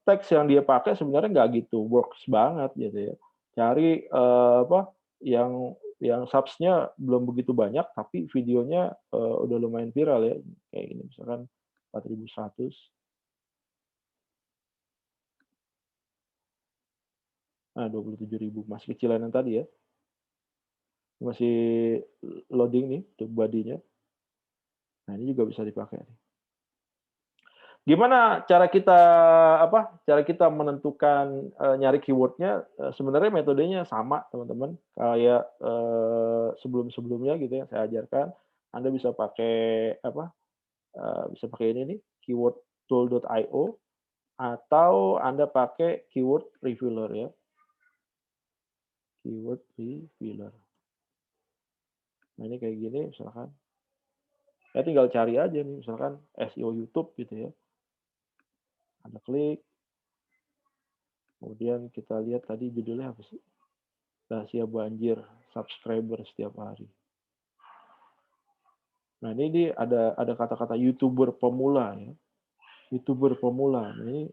teks yang dia pakai sebenarnya nggak gitu works banget gitu ya. Cari apa yang yang subs-nya belum begitu banyak, tapi videonya udah lumayan viral ya. Kayak gini, misalkan 4.100. Nah, 27.000, masih kecilan yang tadi ya. Masih loading nih untuk body-nya. Nah, ini juga bisa dipakai. Gimana cara kita cara kita menentukan nyari keyword-nya? Sebenarnya metodenya sama, teman-teman. Kayak sebelum-sebelumnya gitu ya saya ajarkan. Anda bisa pakai bisa pakai ini nih, keywordtool.io atau Anda pakai keyword revealer ya. Keyword revealer. Nah, ini kayak gini misalkan. Ya tinggal cari aja nih, misalkan SEO YouTube gitu ya. Anda klik. Kemudian kita lihat tadi judulnya apa sih? Rahasia banjir subscriber setiap hari. Nah, ini ada kata-kata YouTuber pemula ya. YouTuber pemula. Nah, ini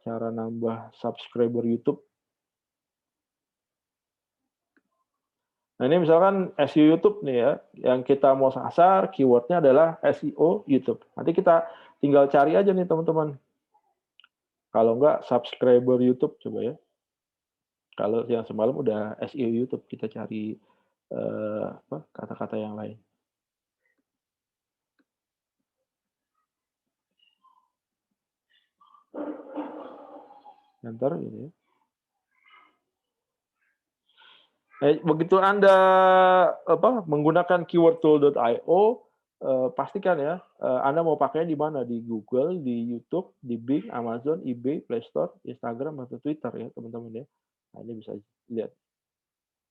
cara nambah subscriber YouTube. Nah, ini misalkan SEO YouTube nih ya, yang kita mau sasar keywordnya adalah SEO YouTube. Nanti kita tinggal cari aja nih teman-teman. Kalau enggak subscriber YouTube coba ya. Kalau yang semalam udah SEO YouTube, kita cari kata-kata yang lain. Enter gitu ya. Begitu Anda menggunakan keywordtool.io, pastikan ya Anda mau pakainya di mana, di Google, di YouTube, di Bing, Amazon, eBay, Play Store, Instagram atau Twitter ya teman-teman ya. Nah, ini bisa lihat.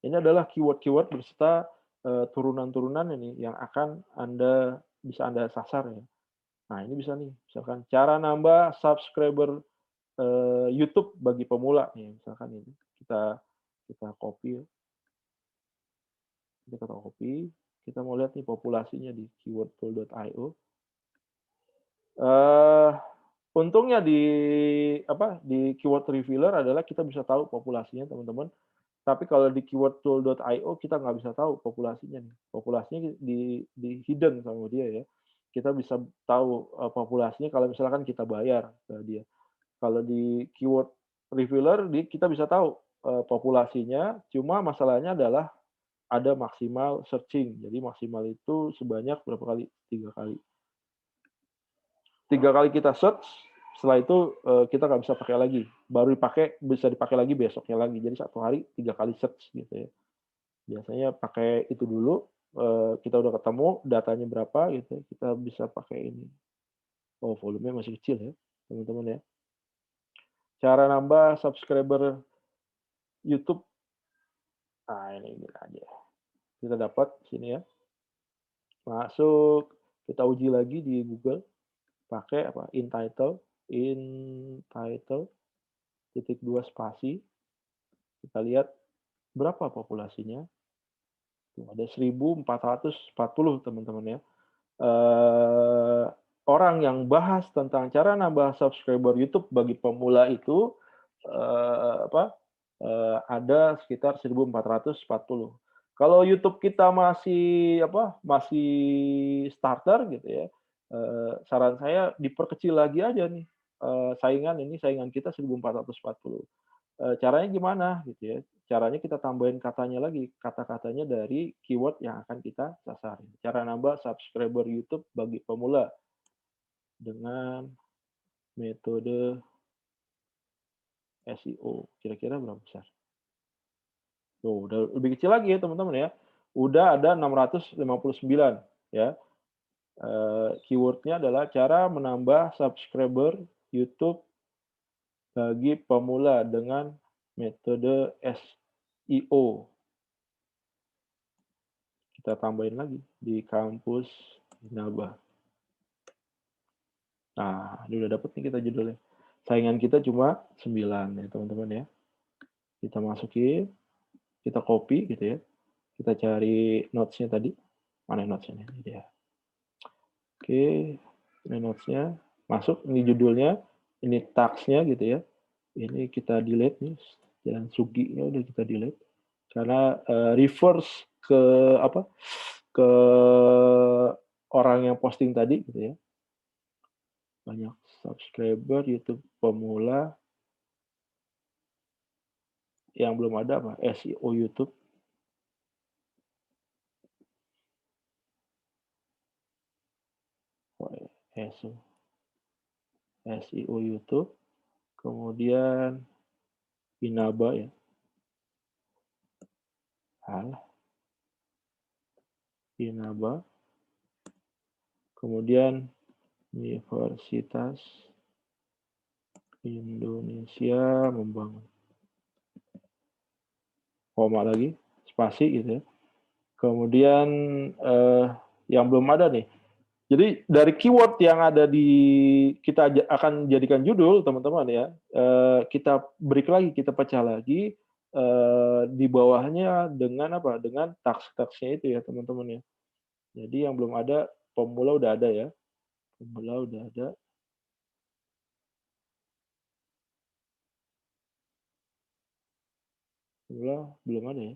Ini adalah keyword-keyword beserta turunan-turunan ini yang akan bisa Anda sasar ya. Nah, ini bisa nih, misalkan cara nambah subscriber YouTube bagi pemula nih, misalkan ini kita copy ya. Kita copy, kita mau lihat nih populasinya di keywordtool.io. Untungnya di keyword revealer adalah kita bisa tahu populasinya teman-teman. Tapi kalau di keywordtool.io kita nggak bisa tahu populasinya nih. Populasinya di hidden sama dia ya. Kita bisa tahu populasinya kalau misalkan kita bayar ke dia. Kalau di keyword revealer kita bisa tahu populasinya. Cuma masalahnya adalah ada maksimal searching. Jadi maksimal itu sebanyak berapa kali? 3 kali. 3 kali kita search, setelah itu kita nggak bisa pakai lagi. Baru bisa dipakai lagi besoknya lagi. Jadi 1 hari 3 kali search gitu ya. Biasanya pakai itu dulu, kita udah ketemu datanya berapa gitu, kita bisa pakai ini. Oh, volumenya masih kecil ya, teman-teman ya. Cara nambah subscriber YouTube. Nah, ini aja. Kita dapat sini ya. Masuk, kita uji lagi di Google. Pakai entitle -2 spasi. Kita lihat berapa populasinya. Tuh, ada 1.440 teman-teman ya. Orang yang bahas tentang cara nambah subscriber YouTube bagi pemula itu ada sekitar 1.440. Kalau YouTube kita masih starter gitu ya, saran saya diperkecil lagi aja nih saingan kita 1.440. Caranya gimana gitu ya? Caranya kita tambahin kata-katanya dari keyword yang akan kita sasar. Cara nambah subscriber YouTube bagi pemula dengan metode SEO. Kira-kira berapa besar? Tuh, udah lebih kecil lagi ya teman-teman ya. Udah ada 659 ya. Keywordnya adalah cara menambah subscriber YouTube bagi pemula dengan metode SEO. Kita tambahin lagi di kampus Inaba. Nah, ini udah dapet nih kita judulnya. Saingan kita cuma 9 ya teman-teman ya. Kita masukin, kita copy gitu ya. Kita cari notes-nya tadi. Mana notes-nya? Ini dia. Oke, ini notes-nya. Masuk, ini judulnya, ini tags-nya gitu ya. Ini kita delete nih. Jalan Sugi-nya udah kita delete. karena reverse ke apa? Ke orang yang posting tadi gitu ya. Banyak subscriber YouTube pemula yang belum ada apa? SEO YouTube. SEO YouTube, kemudian Inaba ya. Inaba, kemudian Universitas Indonesia Membangun. Koma lagi, spasi gitu ya. Kemudian yang belum ada nih. Jadi dari keyword yang ada di kita akan jadikan judul teman-teman ya, kita break lagi, kita pecah lagi di bawahnya dengan apa? Dengan tags-tagsnya itu ya teman-teman ya. Jadi yang belum ada pemula udah ada ya, pemula udah ada. Pemula belum ada ya.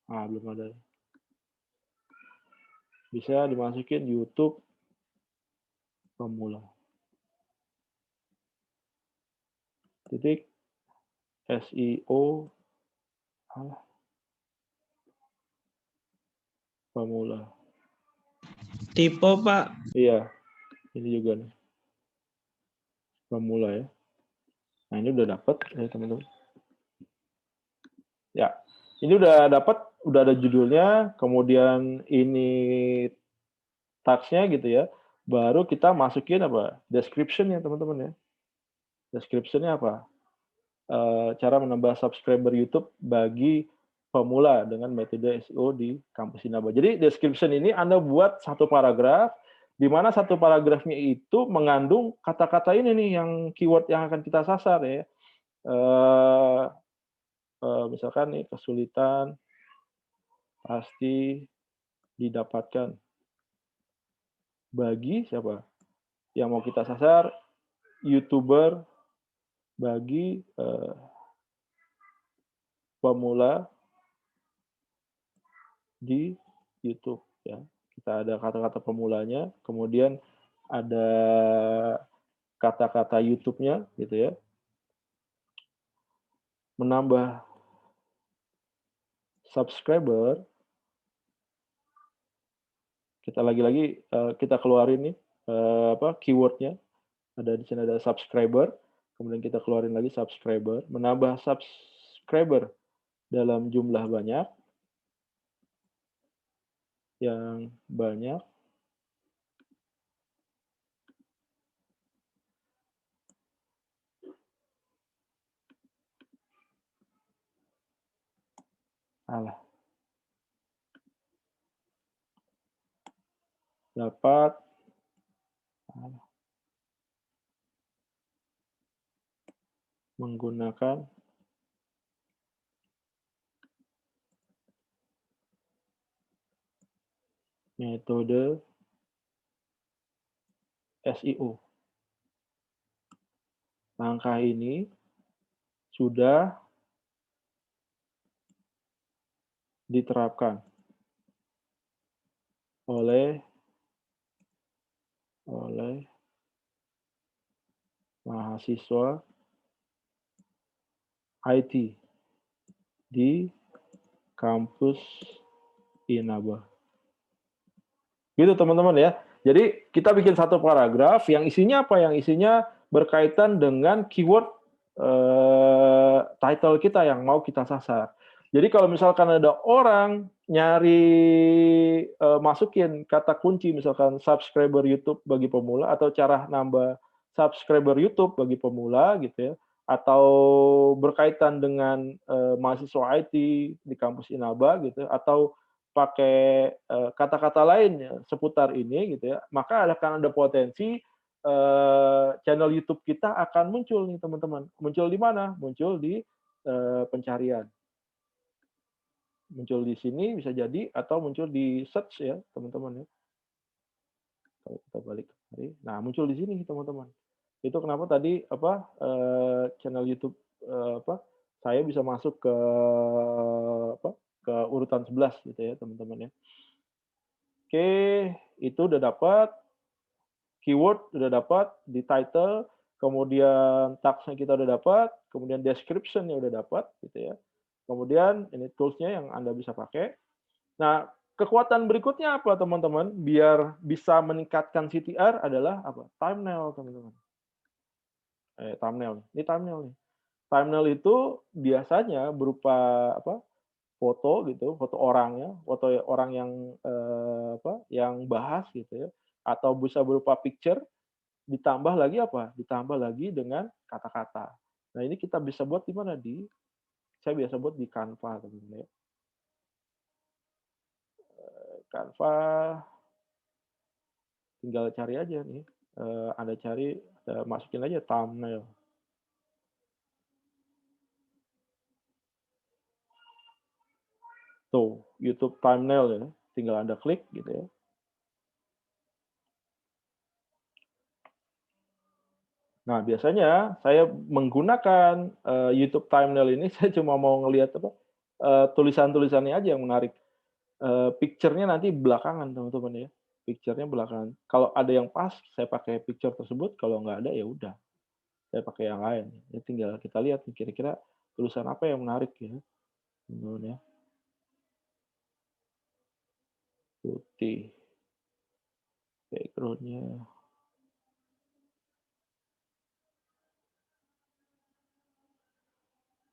Belum ada. Bisa dimasukin YouTube pemula. Titik SEO pemula. Tipe, Pak. Iya, ini juga nih. Pemula ya. Nah, ini udah dapat ya teman-teman. Ya, ini udah dapat, udah ada judulnya, kemudian ini tagsnya gitu ya. Baru kita masukin apa? Description ya teman-teman ya. Description-nya apa? Cara menambah subscriber YouTube bagi pemula dengan metode SEO di kampus Inaba. Jadi description ini Anda buat satu paragraf, di mana satu paragrafnya itu mengandung kata-kata ini nih yang keyword yang akan kita sasar ya. Misalkan nih kesulitan pasti didapatkan bagi siapa yang mau kita sasar, YouTuber bagi pemula di YouTube ya. Kita ada kata-kata pemulanya, kemudian ada kata-kata YouTube-nya gitu ya. Menambah subscriber, kita lagi-lagi kita keluarin nih keywordnya. Ada di sini ada subscriber, kemudian kita keluarin lagi subscriber, menambah subscriber dalam jumlah banyak, yang banyak, dapat menggunakan metode SEO. Langkah ini sudah diterapkan oleh mahasiswa IT di kampus Inaba. Gitu teman-teman ya. Jadi kita bikin satu paragraf yang isinya apa? Yang isinya berkaitan dengan keyword title kita yang mau kita sasar. Jadi kalau misalkan ada orang nyari masukin kata kunci misalkan subscriber YouTube bagi pemula atau cara nambah subscriber YouTube bagi pemula gitu ya, atau berkaitan dengan mahasiswa IT di kampus Inaba gitu, atau pakai kata-kata lain ya, seputar ini gitu ya, maka akan ada potensi channel YouTube kita akan muncul nih teman-teman. Muncul di mana? Muncul di pencarian. Muncul di sini bisa jadi atau muncul di search ya teman-teman ya. Kalau kita balik kemari, nah muncul di sini teman-teman. Itu kenapa tadi channel YouTube saya bisa masuk ke ke urutan 11 gitu ya, teman-teman ya. Oke, itu udah dapat keyword, udah dapat di title, kemudian tagsnya kita udah dapat, kemudian description-nya udah dapat gitu ya. Kemudian ini tools-nya yang Anda bisa pakai. Nah, kekuatan berikutnya apa teman-teman? Biar bisa meningkatkan CTR adalah apa? Thumbnail, teman-teman. Thumbnail. Ini thumbnail nih. Thumbnail itu biasanya berupa foto gitu, foto orangnya, foto orang yang yang bahas gitu ya, atau bisa berupa picture, ditambah lagi apa? Ditambah lagi dengan kata-kata. Nah, ini kita bisa buat di mana? Saya biasa buat di Canva, teman-teman ya. Canva, tinggal cari aja nih. Anda cari, masukin aja thumbnail. Tuh, YouTube thumbnail ya. Tinggal Anda klik gitu ya. Nah, biasanya saya menggunakan YouTube thumbnail ini, saya cuma mau ngelihat tulisan-tulisannya aja yang menarik. Picture-nya nanti belakangan, teman-teman ya. Picture-nya belakangan. Kalau ada yang pas, saya pakai picture tersebut. Kalau nggak ada, ya udah. Saya pakai yang lain. Ya, tinggal kita lihat kira-kira tulisan apa yang menarik ya. Teman-teman ya. Putih. Background-nya.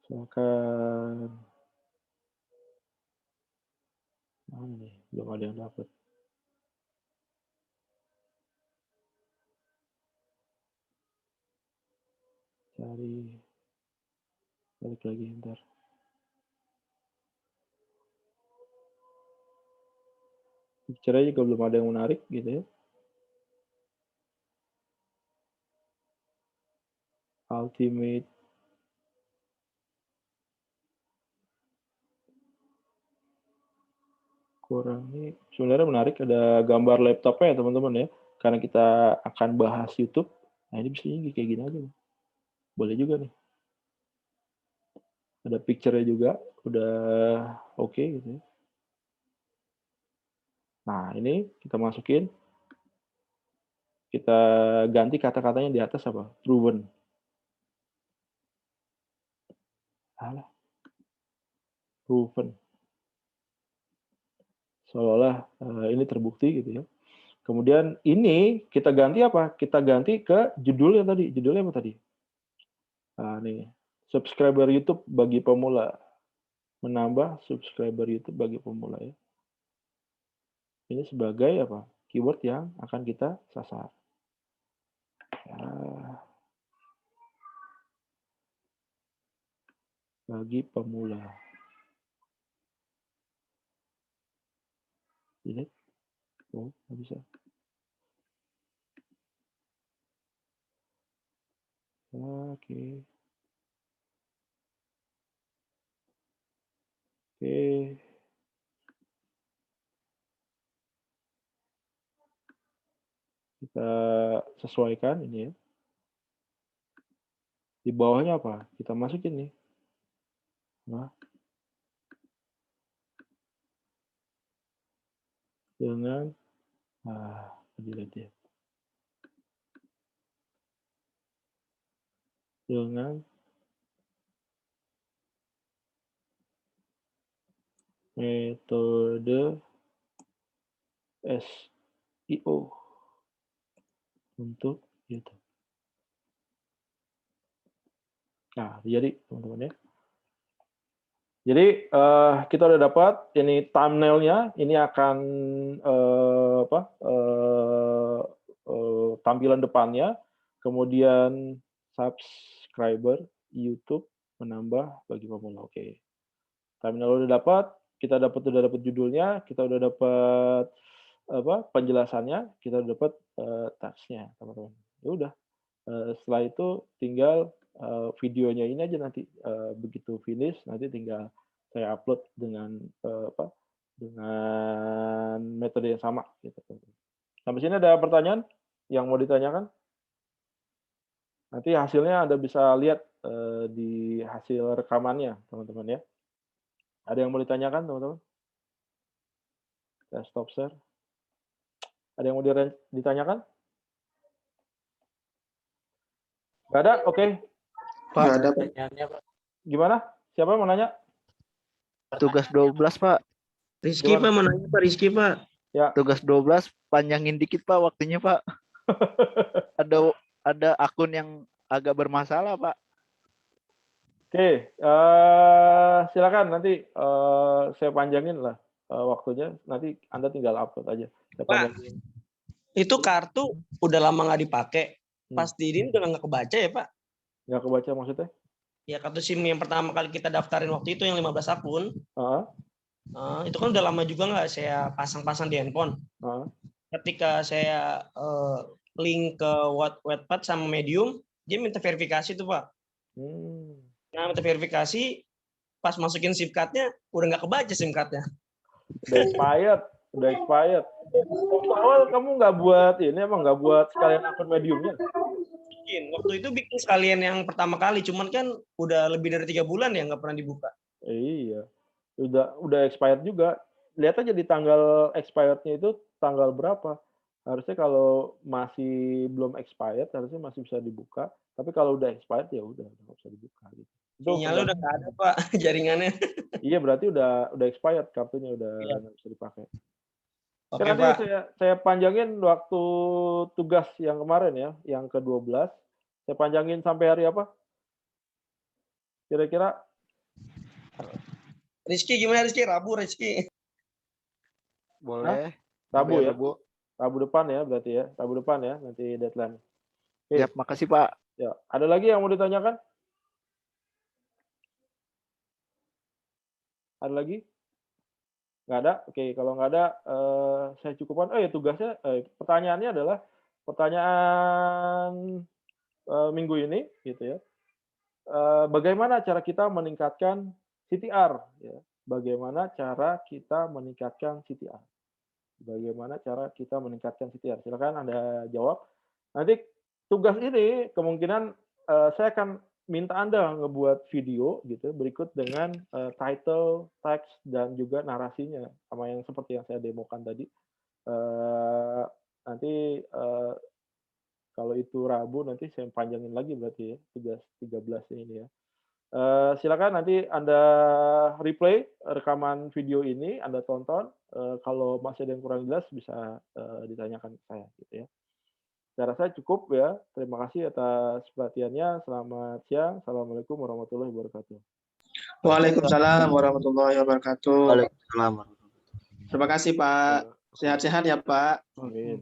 Misalkan mana nih? Belum ada yang dapat. Cari, balik lagi ntar. Picture-nya juga belum ada yang menarik gitu ya. Ultimate. Kurang nih. Sebenarnya menarik, ada gambar laptopnya ya teman-teman ya. Karena kita akan bahas YouTube. Nah, ini bisa kayak gini aja. Boleh juga nih. Ada picture-nya juga, udah oke gitu ya. Nah, ini kita masukin. Kita ganti kata-katanya di atas apa? Proven. Alah. Proven. Seolah-olah ini terbukti gitu ya. Kemudian ini kita ganti apa? Kita ganti ke judulnya tadi. Judulnya apa tadi? Nah, nih. Subscriber YouTube bagi pemula. Menambah subscriber YouTube bagi pemula ya. Ini sebagai apa? Keyword yang akan kita sasar. Ya. Bagi pemula. Ini, oh, nggak bisa. Oke. Oke. Kita sesuaikan ini ya. Di bawahnya apa? Kita masukin nih. Nah, dengan dilihat ya. Dengan metode SEO untuk YouTube. Nah, jadi teman-teman ya. Jadi kita udah dapat ini thumbnail-nya, ini akan tampilan depannya, kemudian subscriber YouTube menambah bagi pemula. Oke. Thumbnail udah dapat, kita udah dapat judulnya, kita udah dapat penjelasannya, kita udah dapat tagsnya, teman-teman. Ya udah. Setelah itu tinggal videonya ini aja nanti begitu finish nanti tinggal saya upload dengan dengan metode yang sama gitu. Sampai sini ada pertanyaan yang mau ditanyakan? Nanti hasilnya Anda bisa lihat di hasil rekamannya, teman-teman ya. Ada yang mau ditanyakan, teman-teman? Saya stop share. Ada yang mau ditanyakan? Nggak ada? Oke. Pak, Nggak ada, Pak. pertanyaannya, Pak. Gimana? Siapa yang mau nanya? Tugas 12, Pak. Rizky Gimana? Pak, mau nanya Pak Rizky Pak. Ya. Tugas 12 panjangin dikit, Pak, waktunya, Pak. Ada akun yang agak bermasalah, Pak. Oke, silakan nanti saya panjangin lah waktunya. Nanti Anda tinggal upload aja. Saya Pak. panjangin. Itu kartu udah lama nggak dipakai. Hmm. Pas di ini udah nggak kebaca ya Pak? Nggak kebaca maksudnya? Ya kartu SIM yang pertama kali kita daftarin waktu itu yang 15 akun. Heeh, Itu kan udah lama juga nggak saya pasang-pasang di handphone. heeh. Ketika saya link ke Wattpad sama Medium, dia minta verifikasi tuh Pak. Hmm. Nah minta verifikasi, pas masukin SIM card-nya udah nggak kebaca SIM card-nya. Udah expired. Waktu awal kamu nggak buat ini, emang nggak buat sekalian akun mediumnya? Waktu itu bikin sekalian yang pertama kali, cuman kan udah lebih dari 3 bulan ya nggak pernah dibuka. Iya, udah expired juga. Lihat aja di tanggal expirednya itu tanggal berapa. Harusnya kalau masih belum expired harusnya masih bisa dibuka. Tapi kalau udah expired ya udah nggak bisa dibuka. Gitu. Sinyalnya udah nggak ada Pak, jaringannya. Iya berarti udah expired, kartunya udah Iya. nggak bisa dipakai. Oke Nanti Pak. saya panjangin waktu tugas yang kemarin ya, yang ke-12. Saya panjangin sampai hari apa? Kira-kira? Rizky gimana Rizky? Rabu Rizky. Boleh. Rabu Sampai ya? Rabu depan ya berarti ya. Rabu depan ya nanti deadline. Oke. Siap, makasih, Pak. Ya, ada lagi yang mau ditanyakan? Ada lagi? Nggak ada? Oke, kalau nggak ada, saya cukupkan. Oh ya, tugasnya, pertanyaannya adalah pertanyaan minggu ini, gitu ya. Bagaimana cara kita meningkatkan CTR? Ya. Bagaimana cara kita meningkatkan CTR? Bagaimana cara kita meningkatkan CTR? Silakan Anda jawab. Nanti tugas ini kemungkinan saya akan minta Anda ngebuat video gitu berikut dengan title, teks dan juga narasinya sama yang seperti yang saya demokan tadi. Nanti kalau itu Rabu nanti saya panjangin lagi berarti ya tugas 13 ini ya. Silakan nanti Anda replay rekaman video ini, Anda tonton. Kalau masih ada yang kurang jelas bisa ditanyakan ke saya gitu ya. Saya rasa cukup ya. Terima kasih atas perhatiannya. Selamat siang. Assalamualaikum warahmatullahi wabarakatuh. Waalaikumsalam warahmatullahi wabarakatuh. Waalaikumsalam. Terima kasih Pak. Sehat-sehat ya Pak. Amin.